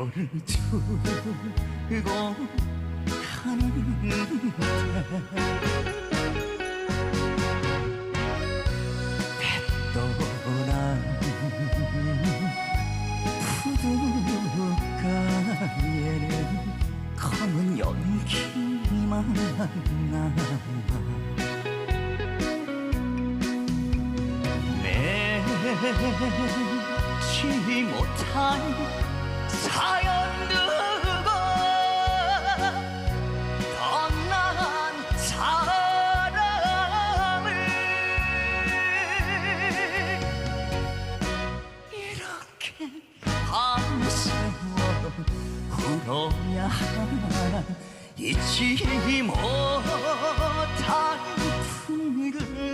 너를 두고 가는데 떠난 부둣가에는 검은 연기만 남아 맺지 못한 사연 두고 떠난 사람을 이렇게 밤새워 울어야 하나 잊지 못한